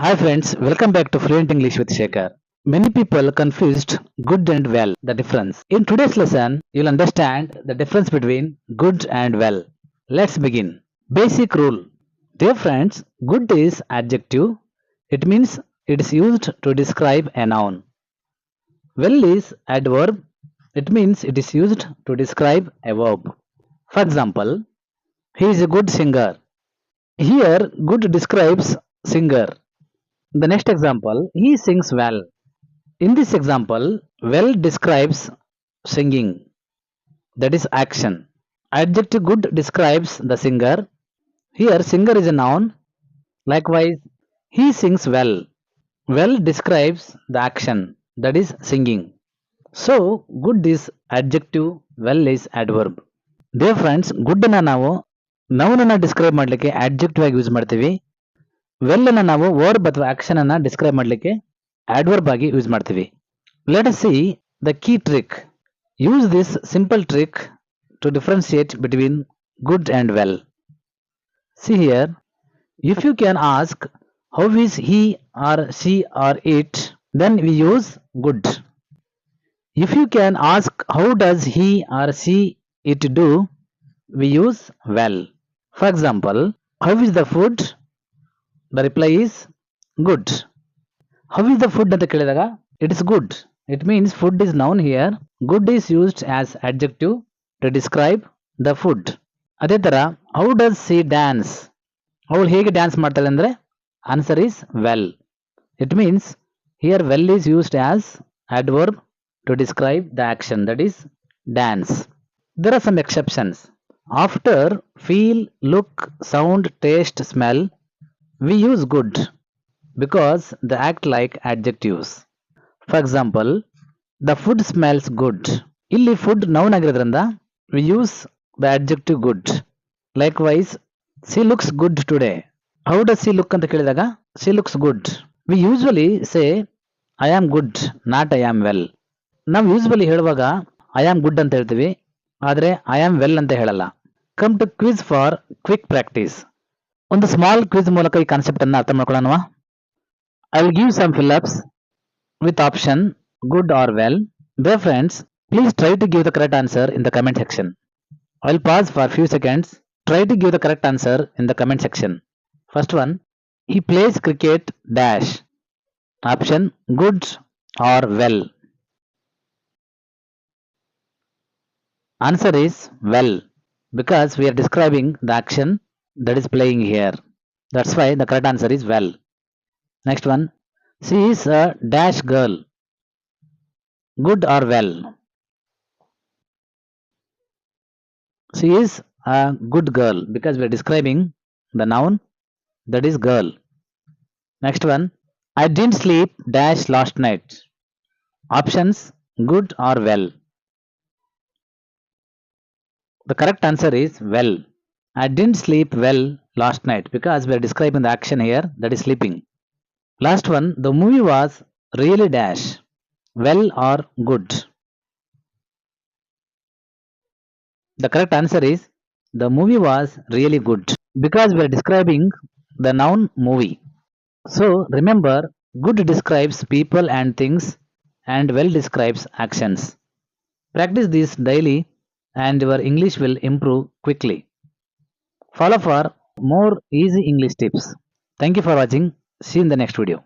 Hi friends, welcome back to Fluent English with Shekhar. Many people confused good and well, the difference. In today's lesson, you'll understand the difference between good and well. Let's begin. Basic rule. Dear friends, good is adjective. It means it is used to describe a noun. Well is adverb. It means it is used to describe a verb. For example, he is a good singer. Here, good describes singer. The next example, he sings well. In this example, well describes singing, that is action. Adjective good describes the singer. Here, singer is a noun. Likewise, he sings well. Well describes the action, that is singing. So, good is adjective, well is adverb. Dear friends, good ಅನ್ನ ನಾವು noun ಅನ್ನ describe ಮಾಡಲಿಕ್ಕೆ adjective ಆಗಿ use ಮಾಡ್ತೀವಿ. Well ಅನ್ನ ನಾವು verb ಅಥವಾ action ಅನ್ನ ಡಿಸ್ಕ್ರೈಬ್ ಮಾಡಲಿಕ್ಕೆ adverb ಆಗಿ ಯೂಸ್ ಮಾಡ್ತೀವಿ. Let us see the key trick. Use this simple trick to differentiate between good and well. See here, if you can ask how is he or she or it, then we use good. If you can ask how does he or she it do, we use well. For example, how is the food? The reply is good. How is the food ಅಂತ ಕೇಳಿದಾಗ it is good. It means food is noun here. Good is used as adjective to describe the food. ಅದೇ ತರ how does she dance? ಅವಳು ಹೇಗೆ dance ಮಾಡ್ತಾಳೆ ಅಂದ್ರೆ answer is well. It means here well is used as adverb to describe the action, that is dance. There are some exceptions. After feel, look, sound, taste, smell, we use good because they act like adjectives. For example, the food smells good. ಇಲ್ಲಿ food noun ಆಗಿರೋದ್ರಿಂದ we use the adjective good. Likewise, she looks good today. How does she look ಅಂತ ಕೇಳಿದಾಗ she looks good. We usually say I am good, not I am well. ನಾವು usually ಹೇಳುವಾಗ I am good ಅಂತ ಹೇಳ್ತೀವಿ, ಆದರೆ I am well ಅಂತ ಹೇಳಲ್ಲ. Come to quiz for quick practice. ಒಂದು ಸ್ಮಾಲ್ ಕ್ವಿಜ್ ಮೂಲಕ ಈ ಕಾನ್ಸೆಪ್ಟ್ ಅನ್ನು ಅರ್ಥ ಮಾಡ್ಕೊಳ್ಳೋಣ. I will give some fill-ups with option good or well. Dear friends, please try to give the correct answer in the comment section. I will pause for a few seconds. Try to give the correct answer in the comment section. First one, he plays cricket dash. Option good or well. Answer is well, because we are describing the action that is playing here. That's why the correct answer is well. Next one, she is a dash girl. Good or well? She is a good girl because we are describing the noun, that is girl. Next one, I didn't sleep dash last night. Options good or well? The correct answer is well. I didn't sleep well last night because we are describing the action here, that is sleeping. Last one, the movie was really dash. Well or good? The correct answer is the movie was really good because we are describing the noun movie. So remember, good describes people and things and well describes actions. Practice this daily and your English will improve quickly. Follow for more easy English tips. Thank you for watching. See you in the next video.